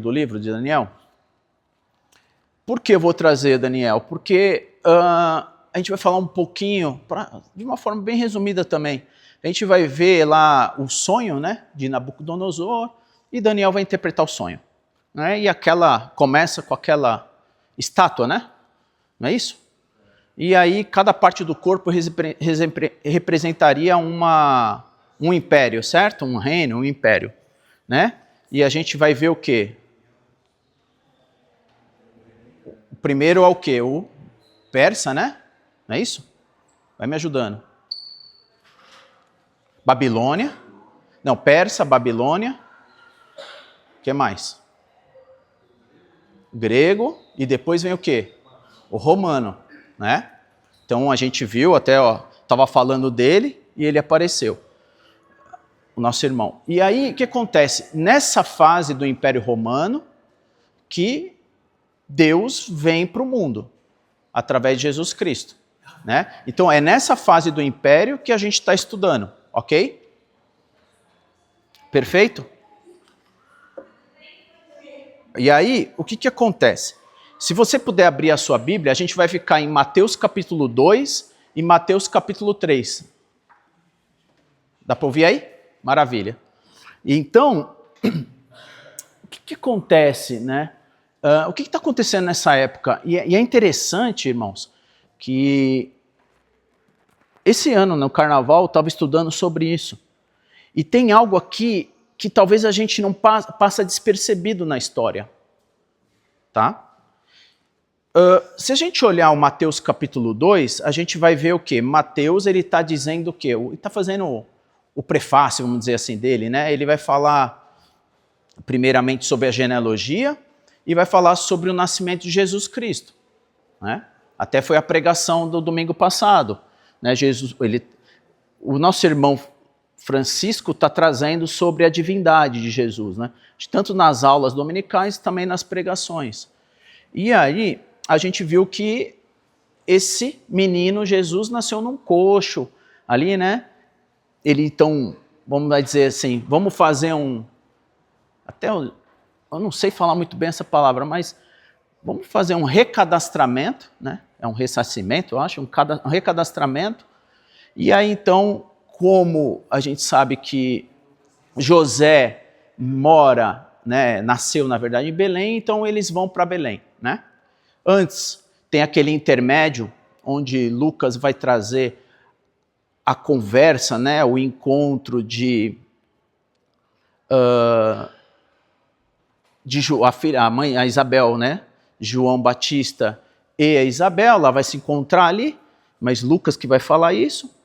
do livro de Daniel. Por que eu vou trazer Daniel? Porque a gente vai falar um pouquinho, de uma forma bem resumida também. A gente vai ver lá o sonho, né, de Nabucodonosor, e Daniel vai interpretar o sonho. Né, e começa com aquela estátua, né? Não é isso? E aí cada parte do corpo representaria um império, certo? Um reino, um império. Né? E a gente vai ver o quê? O primeiro é o quê? O persa, né? Não é isso? Vai me ajudando. Babilônia. Não, persa, Babilônia. O que mais? Grego. E depois vem o quê? O romano, né? Então a gente viu, até estava falando dele e ele apareceu. O nosso irmão. E aí, o que acontece? Nessa fase do Império Romano, que Deus vem para o mundo, através de Jesus Cristo. Né? Então, é nessa fase do Império que a gente está estudando, ok? Perfeito? E aí, o que acontece? Se você puder abrir a sua Bíblia, a gente vai ficar em Mateus capítulo 2 e Mateus capítulo 3. Dá para ouvir aí? Maravilha. Então, o que acontece, né? O que está acontecendo nessa época? E é interessante, irmãos, que esse ano, no Carnaval, eu estava estudando sobre isso. E tem algo aqui que talvez a gente não passa despercebido na história. Tá? Se a gente olhar o Mateus capítulo 2, a gente vai ver o quê? Mateus está dizendo o quê? Ele está fazendo o prefácio, vamos dizer assim, dele, né? Ele vai falar primeiramente sobre a genealogia e vai falar sobre o nascimento de Jesus Cristo. Né? Até foi a pregação do domingo passado. Né? O nosso irmão Francisco está trazendo sobre a divindade de Jesus, né? Tanto nas aulas dominicais, também nas pregações. E aí a gente viu que esse menino Jesus nasceu num coxo, ali, né? Ele então, vamos dizer assim, vamos fazer eu não sei falar muito bem essa palavra, mas vamos fazer um recadastramento, né? É um ressarcimento, eu acho, um recadastramento. E aí então, como a gente sabe que José mora, né, nasceu na verdade em Belém, então eles vão para Belém, né? Antes tem aquele intermédio onde Lucas vai trazer a conversa, né, o encontro de a mãe, a Isabel, né, João Batista e a Isabel, ela vai se encontrar ali, mas Lucas que vai falar isso.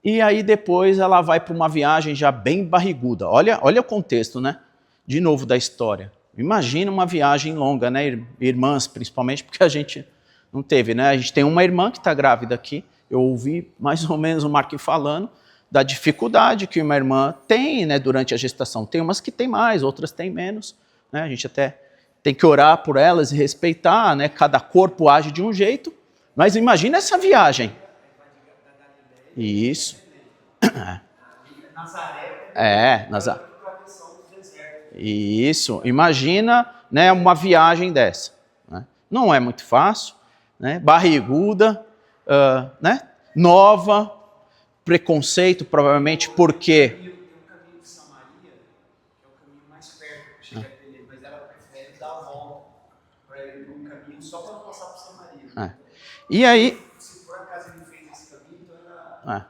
E aí depois ela vai para uma viagem já bem barriguda. Olha o contexto, né? De novo da história. Imagina uma viagem longa, né? Irmãs, principalmente, porque a gente não teve, né? A gente tem uma irmã que está grávida aqui. Eu ouvi mais ou menos o Marquinhos falando da dificuldade que uma irmã tem, né, durante a gestação. Tem umas que tem mais, outras tem menos. Né? A gente até tem que orar por elas e respeitar, né? Cada corpo age de um jeito. Mas imagina essa viagem. Isso. Nazaré. Isso. Imagina, né, uma viagem dessa. Né? Não é muito fácil, né? Barriguda, né? Nova, preconceito, provavelmente porque... Tem o caminho de Samaria, que é o caminho mais perto para chegar até ele, mas ela prefere dar a volta para ele por um caminho só para passar por Samaria. E aí... Se por acaso ele fez esse caminho, então era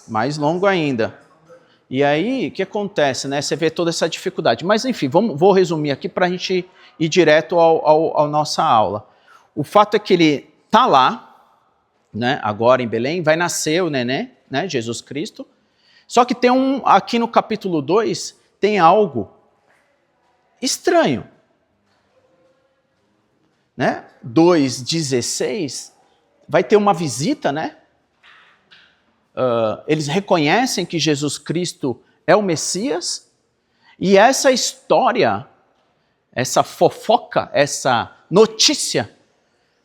mais longo ainda. E aí, o que acontece, né? Você vê toda essa dificuldade. Mas, enfim, vou resumir aqui para a gente ir direto à nossa aula. O fato é que ele está lá, né, agora em Belém, vai nascer o neném, né, Jesus Cristo. Só que tem aqui no capítulo 2, tem algo estranho. Né? 2:16, vai ter uma visita, né? Eles reconhecem que Jesus Cristo é o Messias, e essa história, essa fofoca, essa notícia,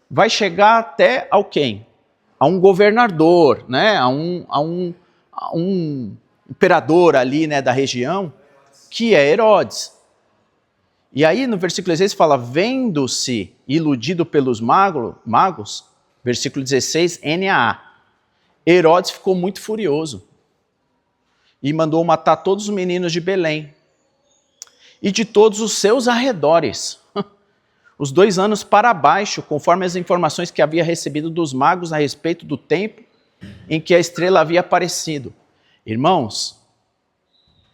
vai chegar até ao quem? A um governador, né? a um imperador ali, né, da região, que é Herodes. E aí no versículo 16 fala, vendo-se iludido pelos magos, versículo 16, NAA, Herodes ficou muito furioso e mandou matar todos os meninos de Belém e de todos os seus arredores, os 2 anos para baixo, conforme as informações que havia recebido dos magos a respeito do tempo em que a estrela havia aparecido. Irmãos,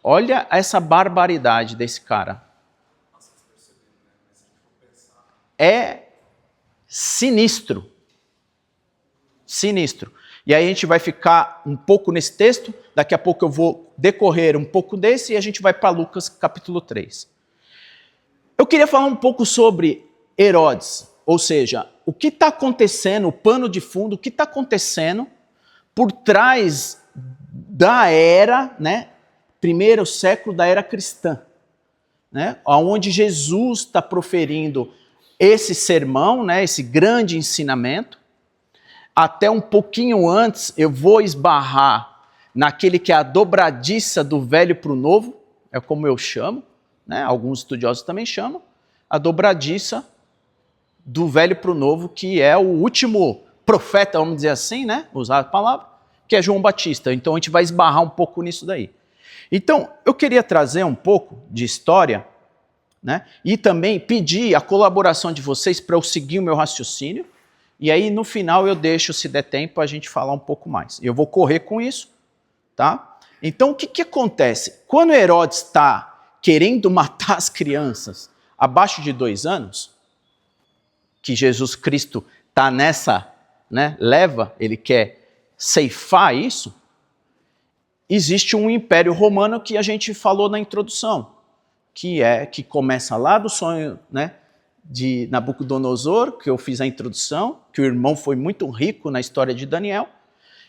olha essa barbaridade desse cara. É sinistro. Sinistro. E aí a gente vai ficar um pouco nesse texto, daqui a pouco eu vou decorrer um pouco desse e a gente vai para Lucas capítulo 3. Eu queria falar um pouco sobre Herodes, ou seja, o que está acontecendo, o pano de fundo, o que está acontecendo por trás da era, né, primeiro século da era cristã, né, onde Jesus está proferindo esse sermão, né, esse grande ensinamento. Até um pouquinho antes eu vou esbarrar naquele que é a dobradiça do velho para o novo, é como eu chamo, né, alguns estudiosos também chamam, a dobradiça do velho para o novo, que é o último profeta, vamos dizer assim, né, usar a palavra, que é João Batista. Então a gente vai esbarrar um pouco nisso daí. Então eu queria trazer um pouco de história, né, e também pedir a colaboração de vocês para eu seguir o meu raciocínio, e aí no final eu deixo, se der tempo, a gente falar um pouco mais. Eu vou correr com isso, tá? Então o que acontece? Quando Herodes está querendo matar as crianças abaixo de 2 anos, que Jesus Cristo está nessa, né, leva, ele quer ceifar isso, existe um império romano que a gente falou na introdução, que começa lá do sonho, né, de Nabucodonosor, que eu fiz a introdução, que o irmão foi muito rico na história de Daniel,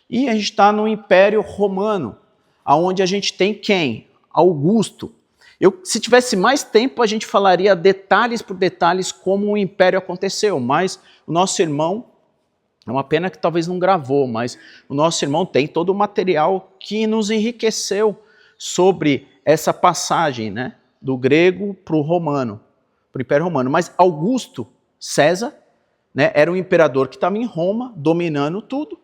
e a gente está no Império Romano, onde a gente tem quem? Augusto. Se tivesse mais tempo, a gente falaria detalhes por detalhes como o império aconteceu, mas o nosso irmão, é uma pena que talvez não gravou, mas o nosso irmão tem todo o material que nos enriqueceu sobre essa passagem, né, do grego para o romano, para o Império Romano. Mas Augusto César, né, era um imperador que estava em Roma, dominando tudo,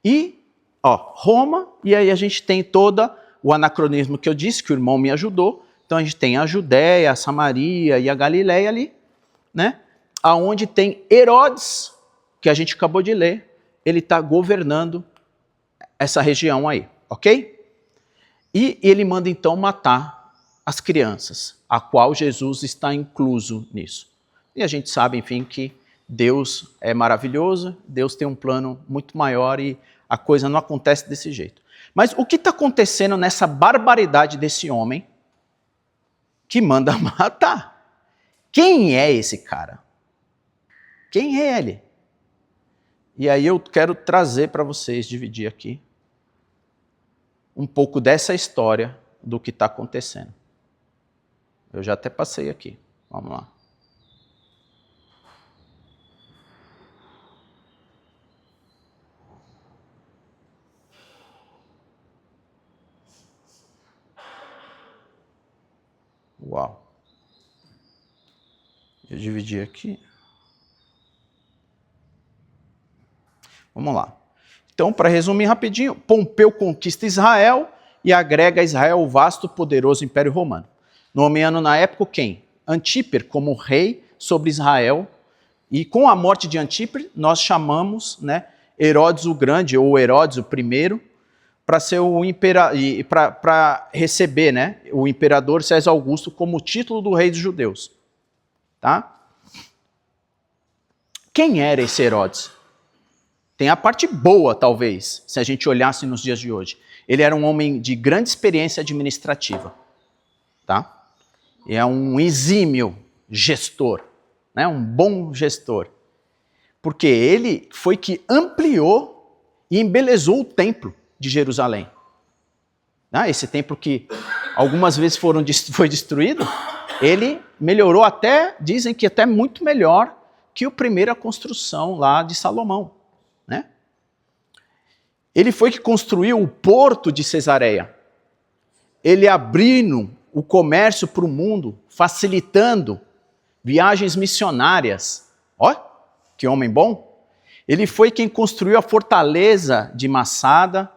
e Roma, e aí a gente tem todo o anacronismo que eu disse, que o irmão me ajudou. Então a gente tem a Judéia, a Samaria e a Galileia ali, né, aonde tem Herodes, que a gente acabou de ler, ele está governando essa região aí, ok? E ele manda então matar as crianças, a qual Jesus está incluso nisso. E a gente sabe, enfim, que Deus é maravilhoso, Deus tem um plano muito maior e a coisa não acontece desse jeito. Mas o que está acontecendo nessa barbaridade desse homem que manda matar? Quem é esse cara? Quem é ele? E aí eu quero trazer para vocês, dividir aqui, um pouco dessa história do que está acontecendo. Eu já até passei aqui. Vamos lá. Uau. Eu dividi aqui. Vamos lá. Então, para resumir rapidinho, Pompeu conquista Israel e agrega a Israel o vasto, poderoso Império Romano. Nomeando na época quem? Antíper como rei sobre Israel. E com a morte de Antíper, nós chamamos, né, Herodes o Grande, ou Herodes o Primeiro, para ser para receber, né, o imperador César Augusto como título do rei dos judeus. Tá? Quem era esse Herodes? Tem a parte boa, talvez, se a gente olhasse nos dias de hoje. Ele era um homem de grande experiência administrativa. Tá? É um exímio gestor, né? Um bom gestor. Porque ele foi que ampliou e embelezou o templo de Jerusalém. Esse templo que algumas vezes foi destruído, ele melhorou até, dizem que até muito melhor que a primeira construção lá de Salomão. Né? Ele foi que construiu o porto de Cesareia. Ele abrindo o comércio para o mundo, facilitando viagens missionárias. Ó, que homem bom! Ele foi quem construiu a fortaleza de Massada,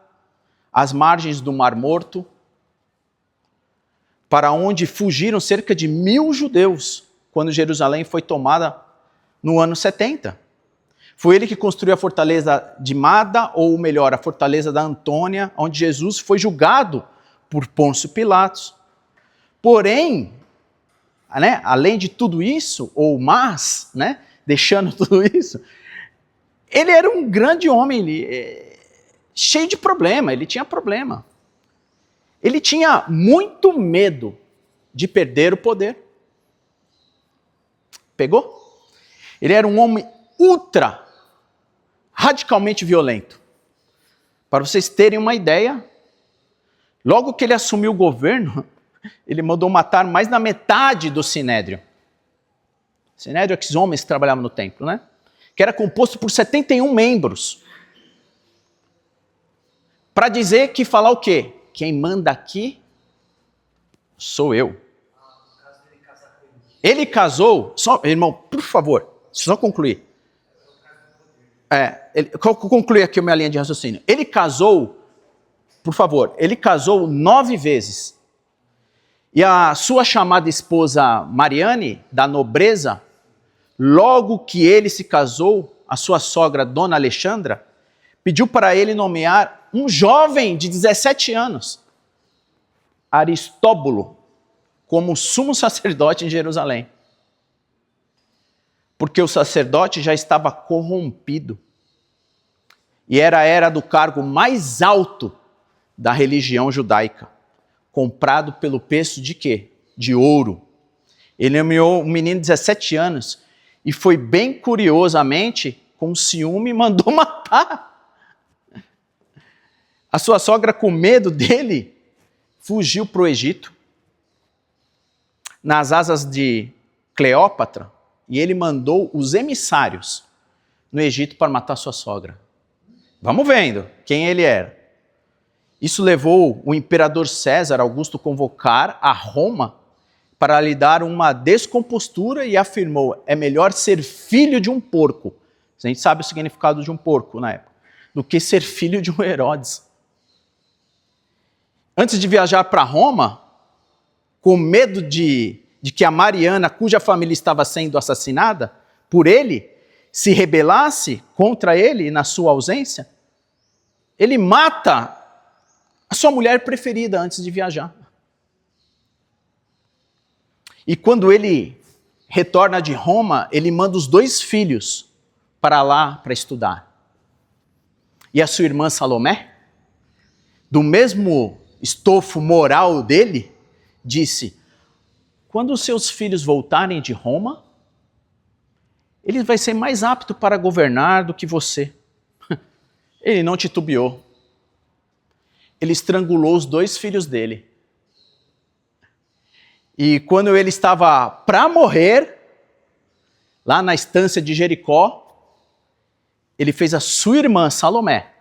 às margens do Mar Morto, para onde fugiram cerca de 1.000 judeus, quando Jerusalém foi tomada no ano 70. Foi ele que construiu a fortaleza de Mada, ou melhor, a fortaleza da Antônia, onde Jesus foi julgado por Pôncio Pilatos. Porém, né, além de tudo isso, ou né, deixando tudo isso, ele era um grande homem, cheio de problema, ele tinha problema. Ele tinha muito medo de perder o poder. Pegou? Ele era um homem radicalmente violento. Para vocês terem uma ideia, logo que ele assumiu o governo, ele mandou matar mais da metade do Sinédrio. Sinédrio é aqueles homens que trabalhavam no templo, né? Que era composto por 71 membros. Para dizer que falar o quê? Quem manda aqui sou eu. Ele casou, só, irmão, por favor, só concluir. Concluir aqui a minha linha de raciocínio. Ele casou, por favor, ele casou 9 vezes. E a sua chamada esposa Mariane, da nobreza, logo que ele se casou, a sua sogra, Dona Alexandra, pediu para ele nomear um jovem de 17 anos, Aristóbulo, como sumo sacerdote em Jerusalém. Porque o sacerdote já estava corrompido. E era a era do cargo mais alto da religião judaica, comprado pelo preço de quê? De ouro. Ele nomeou um menino de 17 anos e foi bem curiosamente, com ciúme, mandou matar. A sua sogra, com medo dele, fugiu para o Egito, nas asas de Cleópatra, e ele mandou os emissários no Egito para matar sua sogra. Vamos vendo quem ele era. Isso levou o imperador César Augusto a convocar a Roma para lhe dar uma descompostura e afirmou: é melhor ser filho de um porco, a gente sabe o significado de um porco na época, do que ser filho de um Herodes. Antes de viajar para Roma, com medo de que a Mariana, cuja família estava sendo assassinada por ele, se rebelasse contra ele na sua ausência, ele mata a sua mulher preferida antes de viajar. E quando ele retorna de Roma, ele manda os 2 filhos para lá para estudar. E a sua irmã Salomé, do mesmo estofo moral dele, disse: quando os seus filhos voltarem de Roma, ele vai ser mais apto para governar do que você. Ele não titubeou. Ele estrangulou os 2 filhos dele. E quando ele estava para morrer, lá na estância de Jericó, ele fez a sua irmã Salomé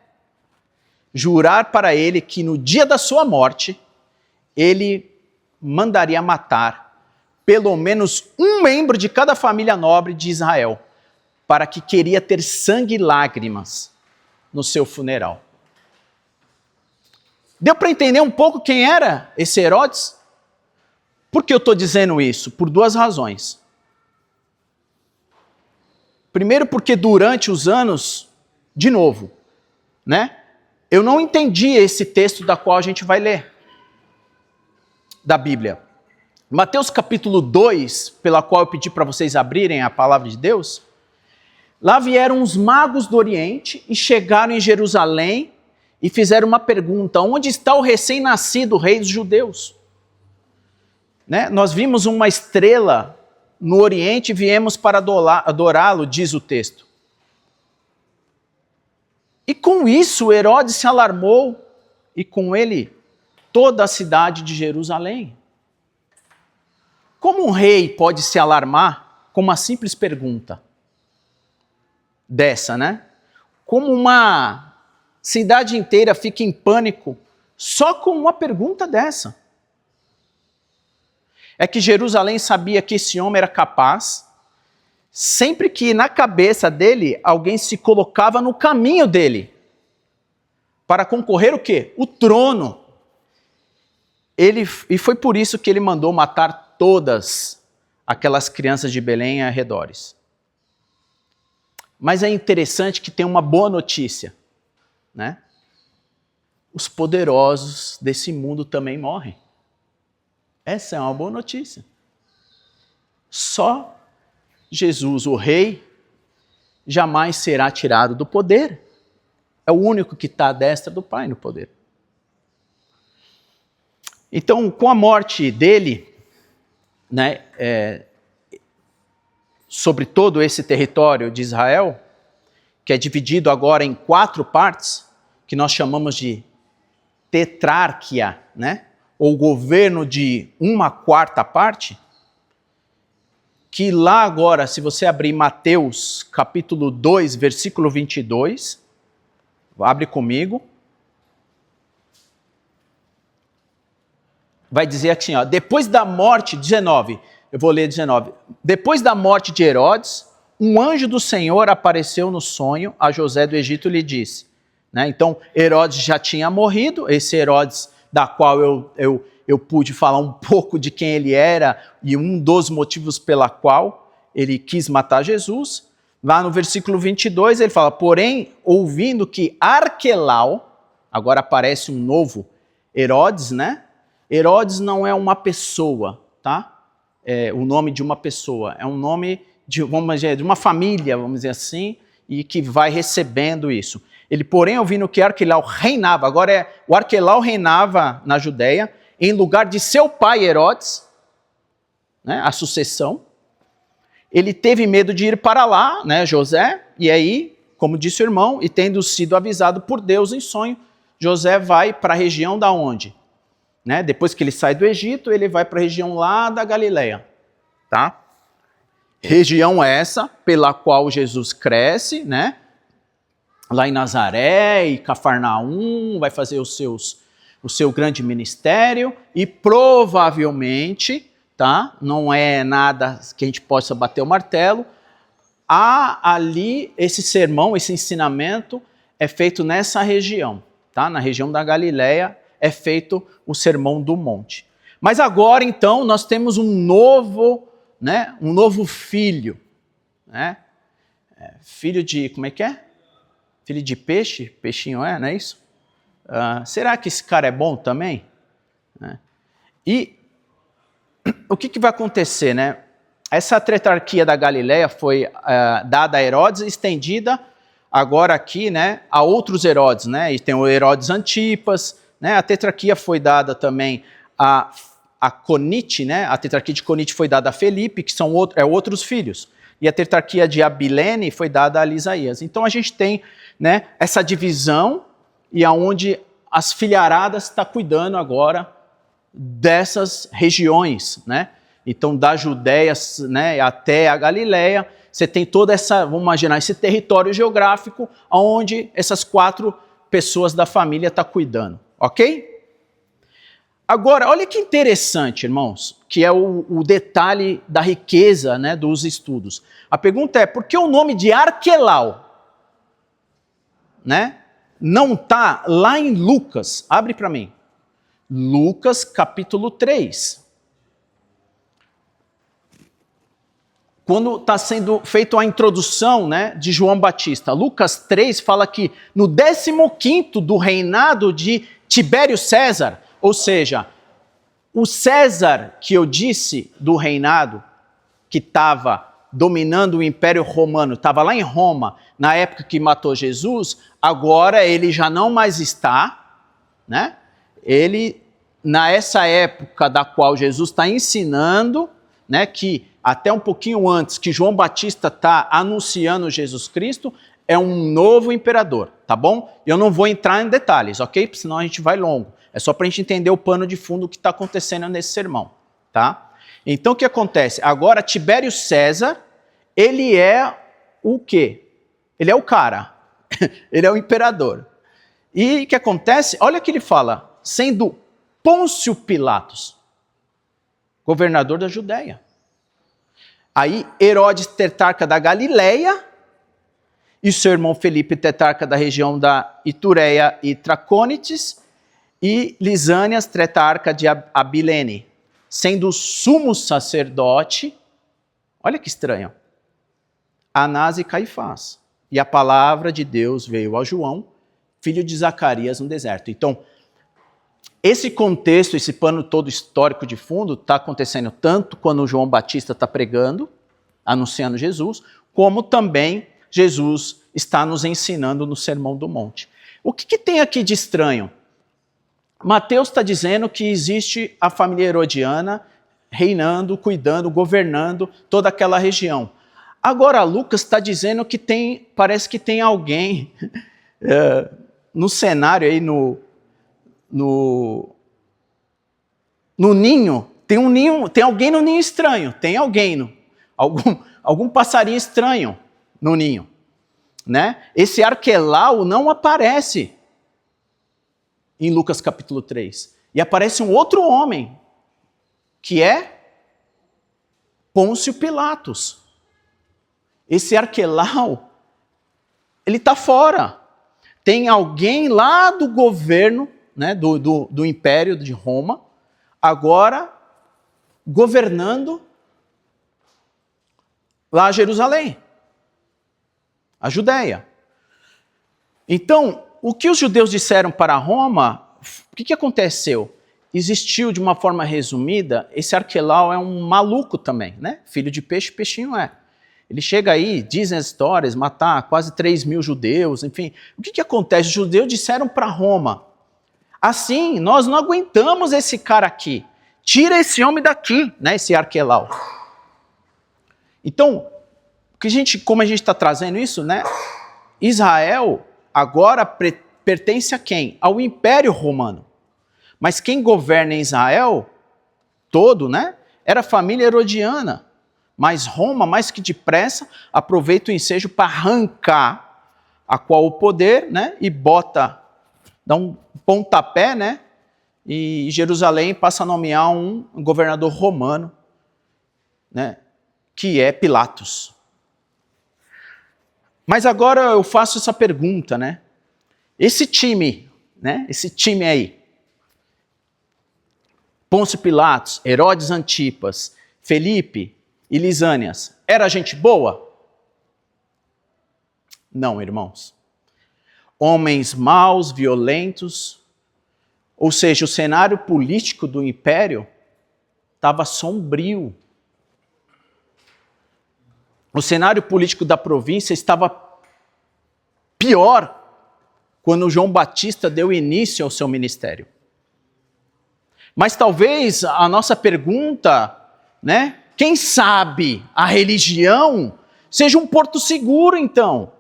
jurar para ele que no dia da sua morte, ele mandaria matar pelo menos um membro de cada família nobre de Israel, para que queria ter sangue e lágrimas no seu funeral. Deu para entender um pouco quem era esse Herodes? Por que eu estou dizendo isso? Por 2 razões. Primeiro, porque durante os anos, de novo, né, eu não entendi esse texto da qual a gente vai ler, da Bíblia. Mateus capítulo 2, pela qual eu pedi para vocês abrirem a palavra de Deus, lá vieram os magos do Oriente e chegaram em Jerusalém e fizeram uma pergunta: onde está o recém-nascido rei dos judeus? Né? Nós vimos uma estrela no Oriente e viemos para adorá-lo, diz o texto. E com isso Herodes se alarmou, e com ele toda a cidade de Jerusalém. Como um rei pode se alarmar com uma simples pergunta dessa, né? Como uma cidade inteira fica em pânico só com uma pergunta dessa? é que Jerusalém sabia que esse homem era capaz, sempre que na cabeça dele alguém se colocava no caminho dele, para concorrer o quê? O trono. E foi por isso que ele mandou matar todas aquelas crianças de Belém e arredores. Mas é interessante que tem uma boa notícia, né? Os poderosos desse mundo também morrem. Essa é uma boa notícia. Só Jesus, o Rei, jamais será tirado do poder. É o único que está à destra do Pai no poder. Então, com a morte dele, né, sobre todo esse território de Israel, que é dividido agora em 4 partes, que nós chamamos de tetrarquia, né, ou governo de 1/4 parte, que lá agora, se você abrir Mateus capítulo 2, versículo 22, abre comigo, vai dizer assim, ó, depois da morte, 19, eu vou ler 19, depois da morte de Herodes, um anjo do Senhor apareceu no sonho a José do Egito e lhe disse, né, então Herodes já tinha morrido, esse Herodes da qual eu pude falar um pouco de quem ele era e um dos motivos pela qual ele quis matar Jesus. Lá no versículo 22 ele fala, porém, ouvindo que Arquelau, agora aparece um novo Herodes, né? Herodes não é uma pessoa, tá? É o nome de uma pessoa, é um nome de uma família, vamos dizer assim, e que vai recebendo isso. Ele, porém, ouvindo que Arquelau reinava, agora o Arquelau reinava na Judéia, em lugar de seu pai Herodes, né, a sucessão, ele teve medo de ir para lá, né, José, e aí, como disse o irmão, e tendo sido avisado por Deus em sonho, José vai para a região da onde? Né, depois que ele sai do Egito, ele vai para a região lá da Galileia, tá? Região essa pela qual Jesus cresce, né? Lá em Nazaré e Cafarnaum, vai fazer o seu grande ministério e provavelmente, tá? Não é nada que a gente possa bater o martelo, há ali esse sermão, esse ensinamento é feito nessa região, tá? Na região da Galileia é feito o Sermão do Monte. Mas agora, então, nós temos um novo filho, né? Filho de, como é que é? Filho de peixe? Peixinho não é isso? Será que esse cara é bom também? E o que vai acontecer, né? Essa tetrarquia da Galileia foi dada a Herodes, estendida agora aqui, né, a outros Herodes, né? E tem o Herodes Antipas, né? A tetrarquia foi dada também a Conite, né? A tetrarquia de Conite foi dada a Felipe, que são outros filhos. E a tetrarquia de Abilene foi dada a Lisaías. Então a gente tem, né, essa divisão e aonde as filharadas estão cuidando agora dessas regiões, né? Então da Judéia, né, até a Galileia, você tem toda essa, vamos imaginar, esse território geográfico onde essas 4 pessoas da família estão cuidando, ok? Agora, olha que interessante, irmãos, que é o detalhe da riqueza, né, dos estudos. A pergunta é, por que o nome de Arquelau, né, não está lá em Lucas? Abre para mim. Lucas capítulo 3. Quando está sendo feita a introdução, né, de João Batista, Lucas 3 fala que no 15º do reinado de Tibério César, ou seja, o César que eu disse do reinado, que estava dominando o Império Romano, estava lá em Roma, na época que matou Jesus, agora ele já não mais está, né? Ele, nessa época da qual Jesus está ensinando, né, que até um pouquinho antes que João Batista está anunciando Jesus Cristo, é um novo imperador, tá bom? Eu não vou entrar em detalhes, ok? Porque senão a gente vai longo. É só para a gente entender o pano de fundo que está acontecendo nesse sermão, tá? Então o que acontece? Agora Tibério César, ele é o quê? Ele é o cara, ele é o imperador. E o que acontece? Olha o que ele fala, sendo Pôncio Pilatos. governador da Judéia. Aí Herodes, tetrarca da Galileia, e seu irmão Felipe, tetrarca da região da Itureia e Tracônites, e Lisânias, tetrarca de Abilene, sendo o sumo sacerdote, olha que estranho, Anás e Caifás. E a palavra de Deus veio a João, filho de Zacarias, no deserto. Então, esse contexto, esse pano todo histórico de fundo, está acontecendo tanto quando João Batista está pregando, anunciando Jesus, como também Jesus está nos ensinando no Sermão do Monte. O que tem aqui de estranho? Mateus está dizendo que existe a família herodiana reinando, cuidando, governando toda aquela região. Agora Lucas está dizendo que parece que tem alguém no cenário aí, no ninho, tem alguém no ninho estranho, tem alguém, algum passarinho estranho no ninho, né? Esse Arquelau não aparece em Lucas capítulo 3, e aparece um outro homem, que é Pôncio Pilatos. Esse Arquelau, ele está fora. Tem alguém lá do governo, né, do Império de Roma, agora governando lá Jerusalém, a Judéia. Então, o que os judeus disseram para Roma, o que aconteceu? Existiu, de uma forma resumida, esse Arquelau é um maluco também, né? Filho de peixe, peixinho é. Ele chega aí, dizem as histórias, matar quase 3.000 judeus, enfim. O que acontece? Os judeus disseram para Roma, assim, nós não aguentamos esse cara aqui. Tira esse homem daqui, né, esse Arquelau. Então, como a gente está trazendo isso, né? Israel agora pertence a quem? Ao Império Romano. Mas quem governa em Israel todo, né? Era a família herodiana. Mas Roma, mais que depressa, aproveita o ensejo para arrancar a qual o poder, né? E dá um pontapé, né? E Jerusalém passa a nomear um governador romano, né? Que é Pilatos. Mas agora eu faço essa pergunta, né? Esse time aí, Pôncio Pilatos, Herodes Antipas, Felipe e Lisânias, era gente boa? Não, irmãos. Homens maus, violentos, ou seja, o cenário político do império estava sombrio. O cenário político da província estava pior quando João Batista deu início ao seu ministério. Mas talvez a nossa pergunta, né? Quem sabe a religião seja um porto seguro, então,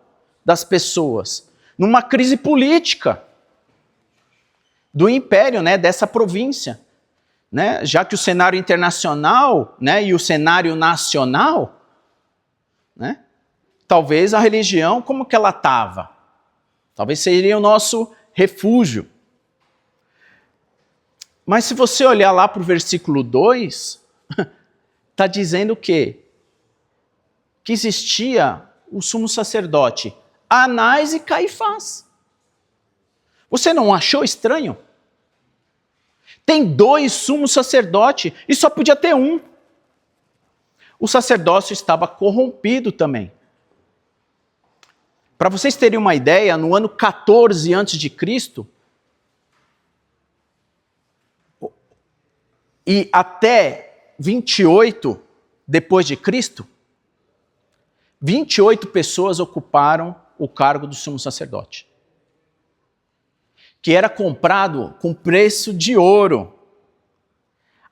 das pessoas, numa crise política do império, né? Dessa província. Né? Já que o cenário internacional, né? E o cenário nacional, né? Talvez a religião, como que ela estava? Talvez seria o nosso refúgio. Mas se você olhar lá para o versículo 2, está dizendo o quê? Que existia o sumo sacerdote, Anás e Caifás. Você não achou estranho? Tem 2 sumos sacerdotes e só podia ter um. O sacerdócio estava corrompido também. Para vocês terem uma ideia, no ano 14 a.C., e até 28 depois de Cristo, 28 pessoas ocuparam o cargo do sumo sacerdote, que era comprado com preço de ouro.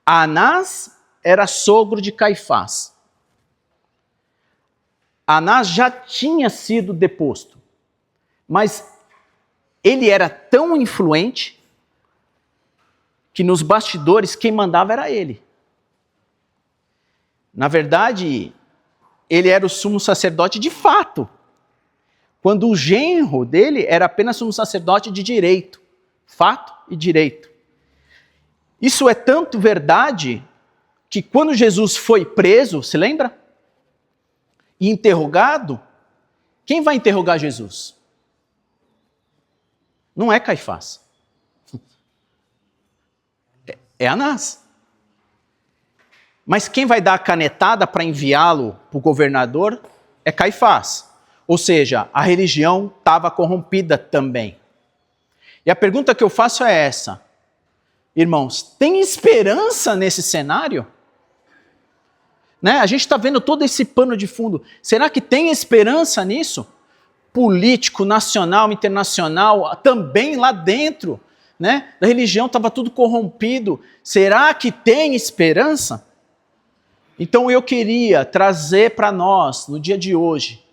Anás era sogro de Caifás. Anás já tinha sido deposto, mas ele era tão influente que nos bastidores quem mandava era ele. Na verdade, ele era o sumo sacerdote de fato, quando o genro dele era apenas sumo sacerdote de direito, fato e direito. Isso é tanto verdade que quando Jesus foi preso, se lembra? E interrogado, quem vai interrogar Jesus? Não é Caifás. É Anás. Mas quem vai dar a canetada para enviá-lo para o governador é Caifás. Ou seja, a religião estava corrompida também. E a pergunta que eu faço é essa. Irmãos, tem esperança nesse cenário? Né? A gente está vendo todo esse pano de fundo. Será que tem esperança nisso? Político, nacional, internacional, também lá dentro, né? Da religião estava tudo corrompido. Será que tem esperança? Então eu queria trazer para nós, no dia de hoje,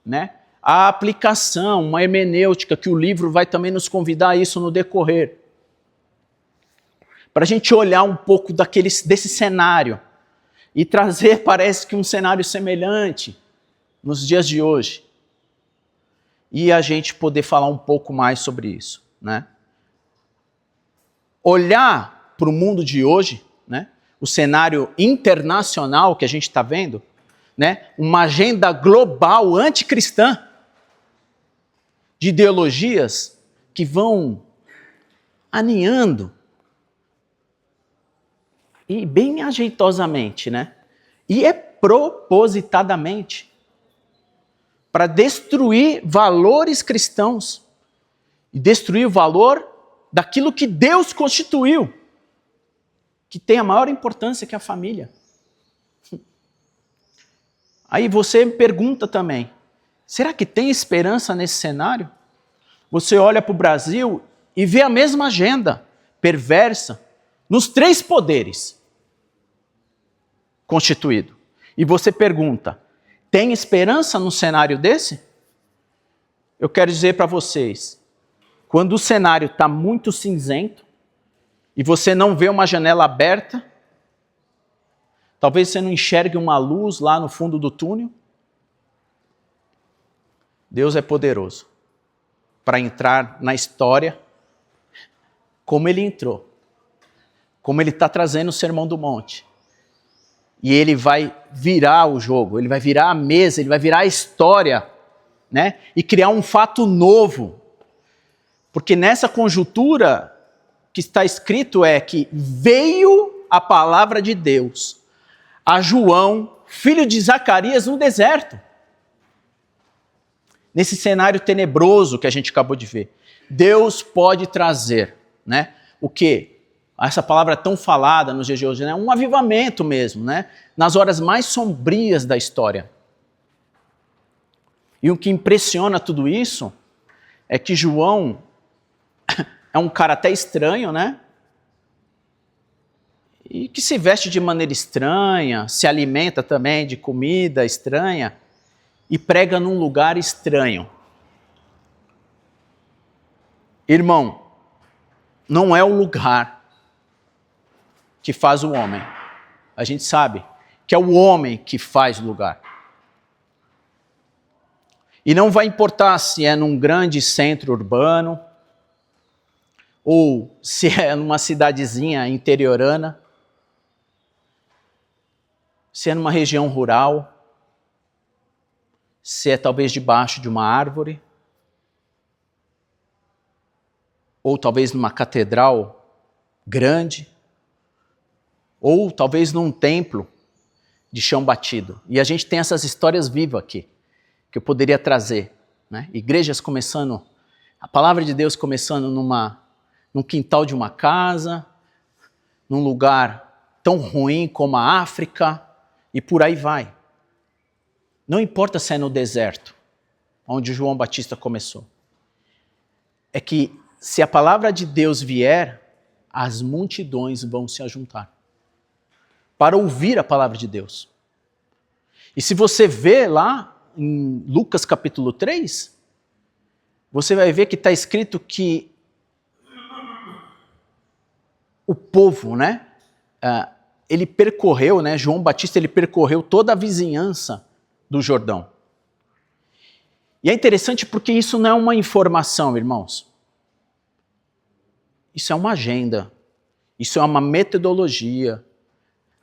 né, a aplicação, uma hermenêutica, que o livro vai também nos convidar a isso no decorrer. Para a gente olhar um pouco desse cenário e trazer, parece que um cenário semelhante nos dias de hoje. E a gente poder falar um pouco mais sobre isso, né? Olhar para o mundo de hoje, né? O cenário internacional que a gente está vendo, né? Uma agenda global anticristã de ideologias que vão aninhando e bem ajeitosamente, né? E é propositadamente para destruir valores cristãos e destruir o valor daquilo que Deus constituiu, que tem a maior importância, que é a família. Aí você me pergunta também, será que tem esperança nesse cenário? Você olha para o Brasil e vê a mesma agenda perversa nos 3 poderes constituídos. E você pergunta, tem esperança num cenário desse? Eu quero dizer para vocês, quando o cenário está muito cinzento e você não vê uma janela aberta, talvez você não enxergue uma luz lá no fundo do túnel, Deus é poderoso para entrar na história como ele entrou, como ele está trazendo o Sermão do Monte. E ele vai virar o jogo, ele vai virar a mesa, ele vai virar a história, né? E criar um fato novo. Porque nessa conjuntura que está escrito é que veio a palavra de Deus a João, filho de Zacarias, no deserto. Nesse cenário tenebroso que a gente acabou de ver. Deus pode trazer, né? O quê? Essa palavra tão falada nos dias de hoje, né? Um avivamento mesmo, né? Nas horas mais sombrias da história. E o que impressiona tudo isso é que João é um cara até estranho, né? E que se veste de maneira estranha, se alimenta também de comida estranha e prega num lugar estranho. Irmão, não é o lugar que faz o homem. A gente sabe que é o homem que faz o lugar. E não vai importar se é num grande centro urbano ou se é numa cidadezinha interiorana, se é numa região rural, se é talvez debaixo de uma árvore, ou talvez numa catedral grande, ou talvez num templo de chão batido. E a gente tem essas histórias vivas aqui, que eu poderia trazer, né? Igrejas começando, a palavra de Deus começando num quintal de uma casa, num lugar tão ruim como a África, e por aí vai. Não importa se é no deserto, onde João Batista começou. É que se a palavra de Deus vier, as multidões vão se ajuntar para ouvir a palavra de Deus. E se você vê lá em Lucas capítulo 3, você vai ver que está escrito que o povo, né, ele percorreu, né, João Batista, ele percorreu toda a vizinhança do Jordão. E é interessante porque isso não é uma informação, irmãos. Isso é uma agenda. Isso é uma metodologia,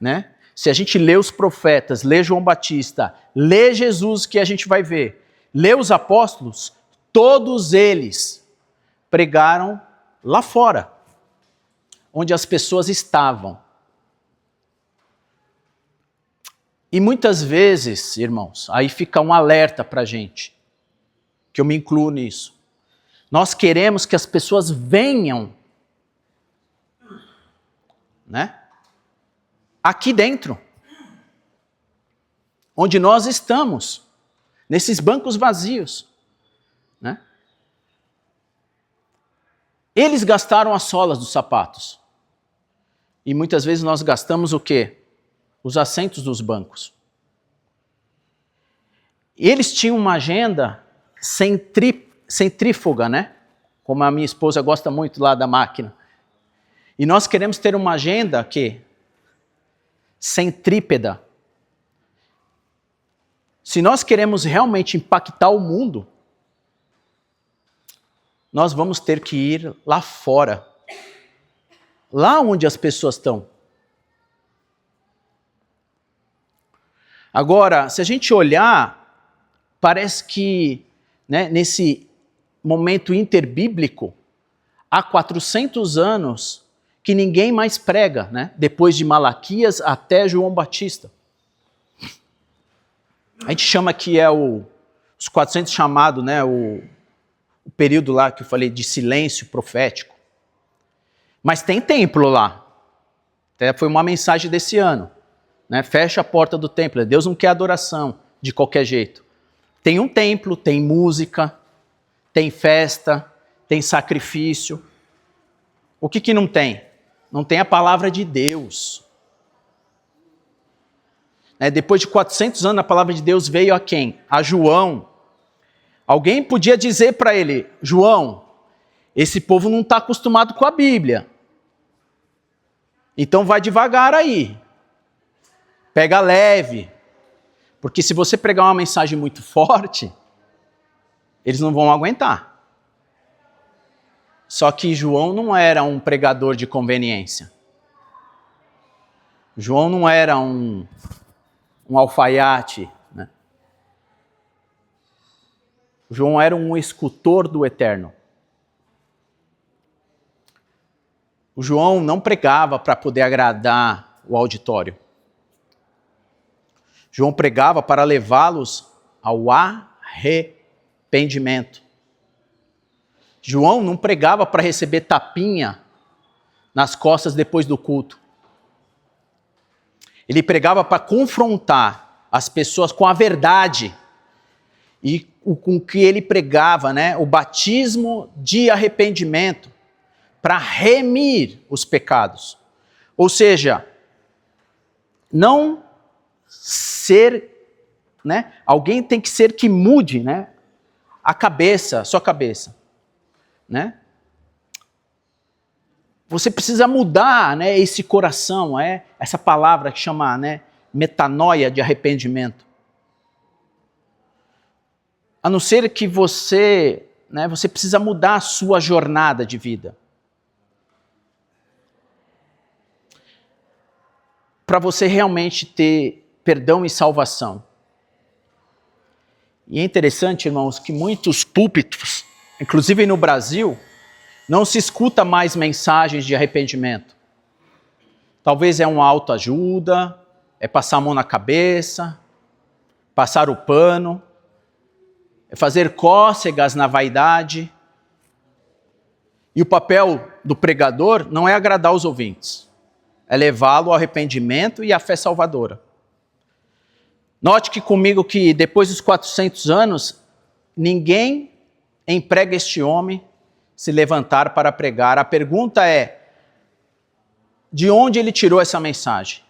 né? Se a gente lê os profetas, lê João Batista, lê Jesus, que a gente vai ver, lê os apóstolos, todos eles pregaram lá fora, onde as pessoas estavam. E muitas vezes, irmãos, aí fica um alerta para a gente, que eu me incluo nisso. Nós queremos que as pessoas venham, né? Aqui dentro, onde nós estamos, nesses bancos vazios, né? Eles gastaram as solas dos sapatos. E muitas vezes nós gastamos o quê? Os assentos dos bancos. Eles tinham uma agenda centrífuga, né? Como a minha esposa gosta muito lá da máquina. E nós queremos ter uma agenda que centrípeda. Se nós queremos realmente impactar o mundo, nós vamos ter que ir lá fora. Lá onde as pessoas estão. Agora, se a gente olhar, parece que, né, nesse momento interbíblico, há 400 anos que ninguém mais prega, né? Depois de Malaquias até João Batista. A gente chama que os 400 chamado, né, o período lá que eu falei de silêncio profético. Mas tem templo lá. Até foi uma mensagem desse ano. Né? Fecha a porta do templo. Deus não quer adoração de qualquer jeito. Tem um templo, tem música, tem festa, tem sacrifício. O que não tem? Não tem a palavra de Deus. Depois de 400 anos, a palavra de Deus veio a quem? A João. Alguém podia dizer para ele, João, esse povo não está acostumado com a Bíblia. Então vai devagar aí. Pega leve. Porque se você pregar uma mensagem muito forte, eles não vão aguentar. Só que João não era um pregador de conveniência. João não era um alfaiate, né? João era um escultor do eterno. O João não pregava para poder agradar o auditório. João pregava para levá-los ao arrependimento. João não pregava para receber tapinha nas costas depois do culto. Ele pregava para confrontar as pessoas com a verdade. E com que ele pregava, né, o batismo de arrependimento para remir os pecados. Ou seja, não ser, né, alguém tem que ser que mude, né, sua cabeça, né? Você precisa mudar, né, esse coração, essa palavra que chama, né, metanoia, de arrependimento. A não ser que você precisa mudar a sua jornada de vida. Para você realmente ter perdão e salvação. E é interessante, irmãos, que muitos púlpitos, inclusive no Brasil, não se escuta mais mensagens de arrependimento. Talvez é uma autoajuda, é passar a mão na cabeça, passar o pano, é fazer cócegas na vaidade. E o papel do pregador não é agradar os ouvintes, é levá-lo ao arrependimento e à fé salvadora. Note que comigo que depois dos 400 anos, ninguém emprega este homem se levantar para pregar. A pergunta é, de onde ele tirou essa mensagem?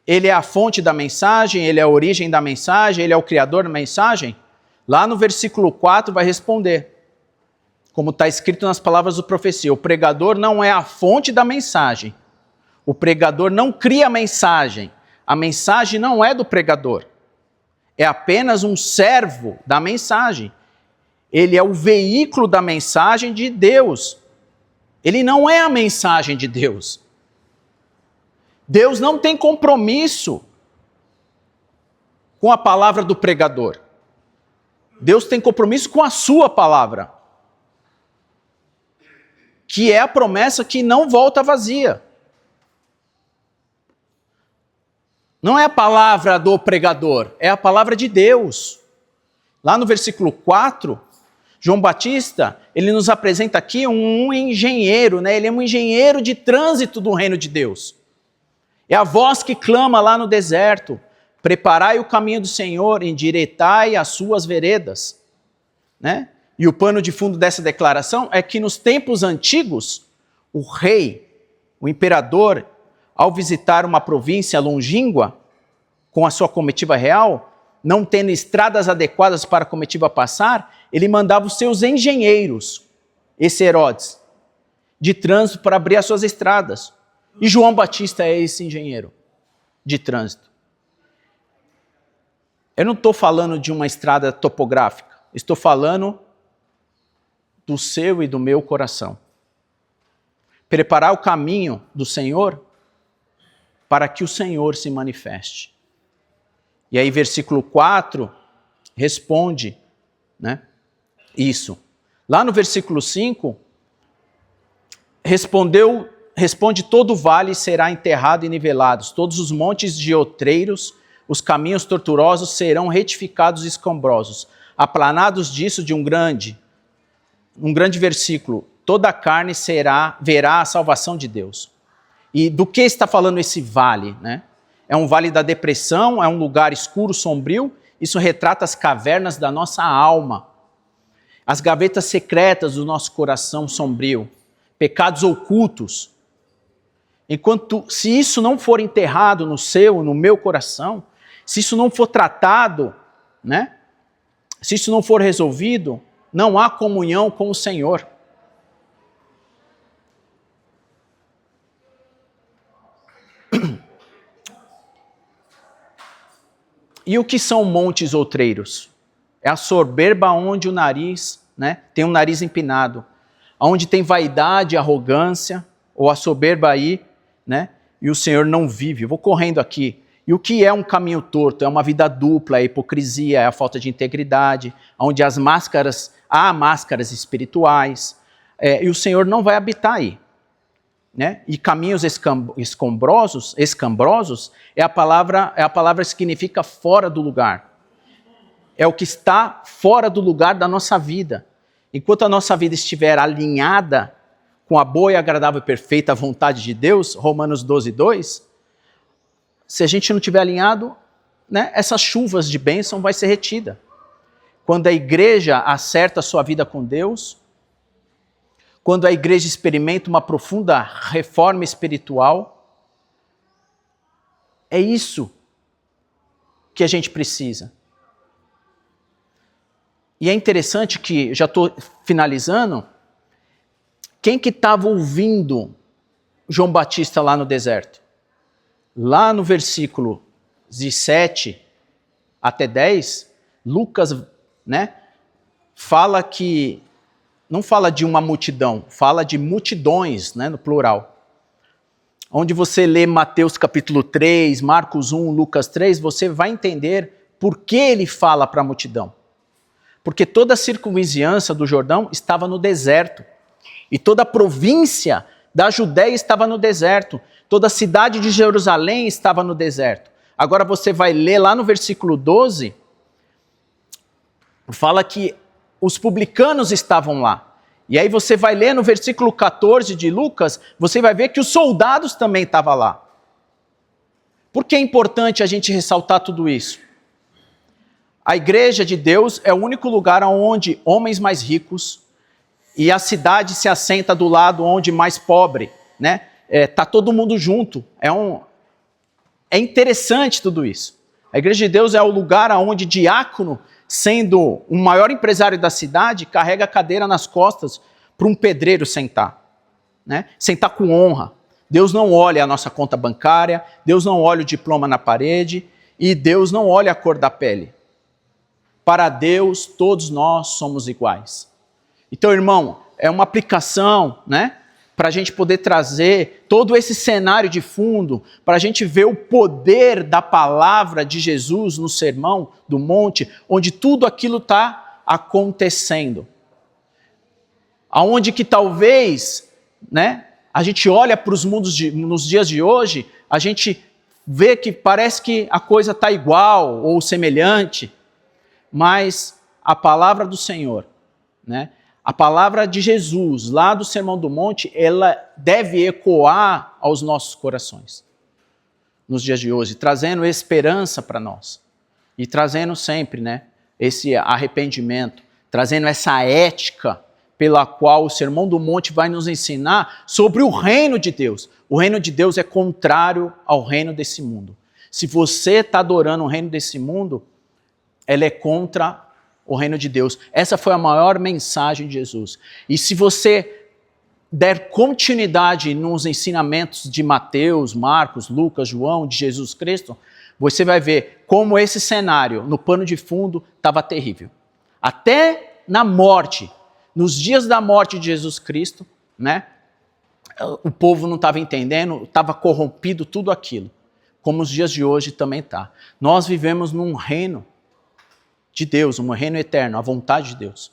Ele é a fonte da mensagem? Ele é a origem da mensagem? Ele é o criador da mensagem? Lá no versículo 4 vai responder, como está escrito nas palavras do profecia, o pregador não é a fonte da mensagem. O pregador não cria a mensagem não é do pregador. É apenas um servo da mensagem. Ele é o veículo da mensagem de Deus. Ele não é a mensagem de Deus. Deus não tem compromisso com a palavra do pregador. Deus tem compromisso com a sua palavra, que é a promessa que não volta vazia. Não é a palavra do pregador, é a palavra de Deus. Lá no versículo 4, João Batista, ele nos apresenta aqui um engenheiro, né? Ele é um engenheiro de trânsito do reino de Deus. É a voz que clama lá no deserto: preparai o caminho do Senhor, endireitai as suas veredas. Né? E o pano de fundo dessa declaração é que nos tempos antigos, o rei, o imperador, ao visitar uma província longínqua com a sua comitiva real, não tendo estradas adequadas para a comitiva passar, ele mandava os seus engenheiros, esse Herodes, de trânsito para abrir as suas estradas. E João Batista é esse engenheiro de trânsito. Eu não estou falando de uma estrada topográfica, estou falando do seu e do meu coração. Preparar o caminho do Senhor para que o Senhor se manifeste. E aí versículo 4 responde, né, isso. Lá no versículo 5, responde: todo o vale será enterrado e nivelado, todos os montes de outreiros, os caminhos tortuosos serão retificados e escombrosos, aplanados disso de um grande versículo: toda a carne verá a salvação de Deus. E do que está falando esse vale, né? É um vale da depressão, é um lugar escuro, sombrio. Isso retrata as cavernas da nossa alma, as gavetas secretas do nosso coração sombrio, pecados ocultos. Se isso não for enterrado no seu, no meu coração, se isso não for tratado, né? Se isso não for resolvido, não há comunhão com o Senhor. E o que são montes outreiros? É a soberba onde o nariz, né, tem um nariz empinado, onde tem vaidade, arrogância, ou a soberba aí, né, e o Senhor não vive. Eu vou correndo aqui. E o que é um caminho torto? É uma vida dupla, é a hipocrisia, é a falta de integridade, onde há máscaras espirituais, e o Senhor não vai habitar aí. Né? E caminhos escambrosos é a palavra que significa fora do lugar. É o que está fora do lugar da nossa vida. Enquanto a nossa vida estiver alinhada com a boa e agradável e perfeita vontade de Deus, Romanos 12:2, se a gente não estiver alinhado, né, essas chuvas de bênção vai ser retida. Quando a igreja acerta a sua vida com Deus, quando a igreja experimenta uma profunda reforma espiritual, é isso que a gente precisa. E é interessante que, já estou finalizando, quem que estava ouvindo João Batista lá no deserto? Lá no versículo de 7 até 10, Lucas, né, fala que não fala de uma multidão, fala de multidões, né, no plural. Onde você lê Mateus capítulo 3, Marcos 1, Lucas 3, você vai entender por que ele fala para a multidão. Porque toda a circunvizinhança do Jordão estava no deserto. E toda a província da Judéia estava no deserto. Toda a cidade de Jerusalém estava no deserto. Agora você vai ler lá no versículo 12, fala que os publicanos estavam lá. E aí você vai ler no versículo 14 de Lucas, você vai ver que os soldados também estavam lá. Por que é importante a gente ressaltar tudo isso? A igreja de Deus é o único lugar onde homens mais ricos e a cidade se assenta do lado onde mais pobre, né? Tá todo mundo junto. É interessante tudo isso. A igreja de Deus é o lugar onde diácono, sendo o maior empresário da cidade, carrega a cadeira nas costas para um pedreiro sentar. Né? Sentar com honra. Deus não olha a nossa conta bancária, Deus não olha o diploma na parede e Deus não olha a cor da pele. Para Deus, todos nós somos iguais. Então, irmão, é uma aplicação, né, para a gente poder trazer todo esse cenário de fundo, para a gente ver o poder da palavra de Jesus no Sermão do Monte, onde tudo aquilo está acontecendo. Aonde que talvez, né, a gente olha para os mundos nos dias de hoje, a gente vê que parece que a coisa está igual ou semelhante, mas a palavra do Senhor, né, a palavra de Jesus, lá do Sermão do Monte, ela deve ecoar aos nossos corações nos dias de hoje, trazendo esperança para nós e trazendo sempre, né, esse arrependimento, trazendo essa ética pela qual o Sermão do Monte vai nos ensinar sobre o reino de Deus. O reino de Deus é contrário ao reino desse mundo. Se você está adorando o reino desse mundo, ela é contra o reino de Deus. Essa foi a maior mensagem de Jesus. E se você der continuidade nos ensinamentos de Mateus, Marcos, Lucas, João, de Jesus Cristo, você vai ver como esse cenário, no pano de fundo, estava terrível. Até na morte, nos dias da morte de Jesus Cristo, né, o povo não estava entendendo, estava corrompido tudo aquilo. Como os dias de hoje também está. Nós vivemos num reino de Deus, um reino eterno, a vontade de Deus.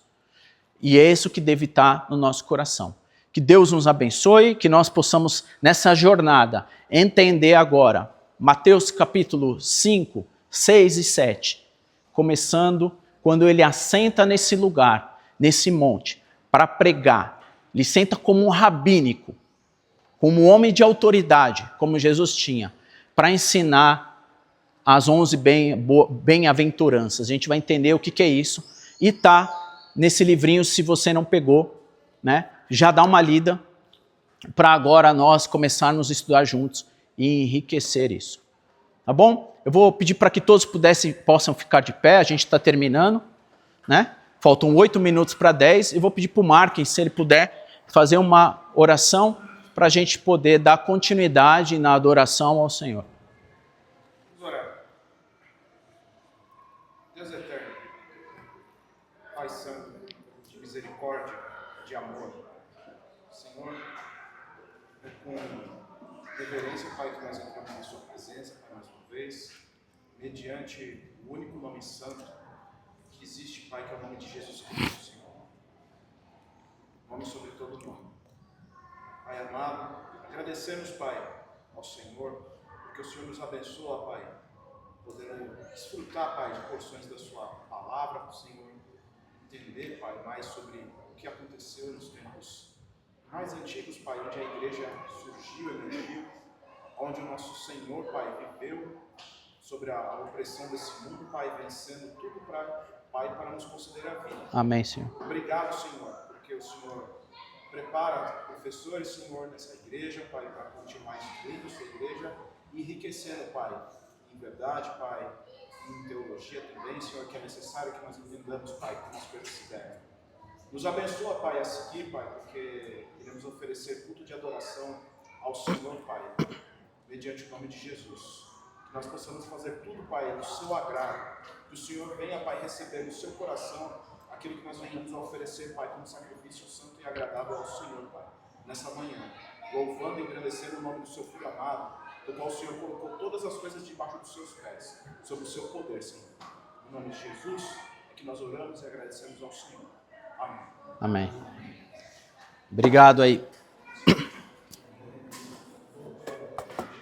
E é isso que deve estar no nosso coração. Que Deus nos abençoe, que nós possamos, nessa jornada, entender agora Mateus capítulo 5, 6 e 7, começando quando ele assenta nesse lugar, nesse monte, para pregar. Ele senta como um rabínico, como um homem de autoridade, como Jesus tinha, para ensinar as 11 bem-aventuranças. A gente vai entender o que é isso. E está nesse livrinho, se você não pegou, né? Já dá uma lida para agora nós começarmos a estudar juntos e enriquecer isso. Tá bom? Eu vou pedir para que todos possam ficar de pé, a gente está terminando, né? Faltam 8 minutos para 10. Eu vou pedir para o Marquinhos, se ele puder, fazer uma oração para a gente poder dar continuidade na adoração ao Senhor. Deus eterno, Pai Santo, de misericórdia, de amor, Senhor, é com reverência, Pai, que nós entramos na Sua presença, Pai, mais uma vez, mediante o único nome santo que existe, Pai, que é o nome de Jesus Cristo, Senhor. Nome sobre todo nome. Pai amado, agradecemos, Pai, ao Senhor, porque o Senhor nos abençoa, Pai, podendo desfrutar, Pai, de porções da Sua palavra, Senhor, entender, Pai, mais sobre o que aconteceu nos tempos mais antigos, Pai, onde a igreja surgiu, emergiu, onde o nosso Senhor, Pai, viveu sobre a opressão desse mundo, Pai, vencendo tudo para nos conceder a vida. Amém, Senhor. Obrigado, Senhor, porque o Senhor prepara professores, Senhor, nessa igreja, Pai, para continuar instruindo sua igreja e enriquecendo, Pai, em verdade, Pai, em teologia também, Senhor, que é necessário que nós entendamos, Pai, como as coisas se devem. Nos abençoa, Pai, a seguir, Pai, porque queremos oferecer culto de adoração ao Senhor, Pai, mediante o nome de Jesus. Que nós possamos fazer tudo, Pai, do seu agrado, que o Senhor venha, Pai, receber no seu coração aquilo que nós venhamos a oferecer, Pai, como sacrifício santo e agradável ao Senhor, Pai, nessa manhã, louvando e agradecendo o nome do seu Filho amado, do qual o Senhor colocou todas as coisas debaixo dos seus pés, sob o seu poder, Senhor. Em nome de Jesus, é que nós oramos e agradecemos ao Senhor. Amém. Amém. Obrigado aí.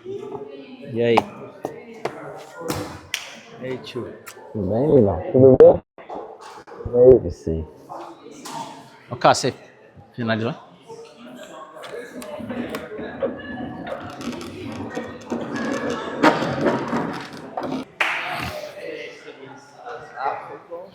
E aí? E aí, tio? Tudo bem, Lila? Tudo bem? E aí, Vicente? Ô, Cássio, você finalizou?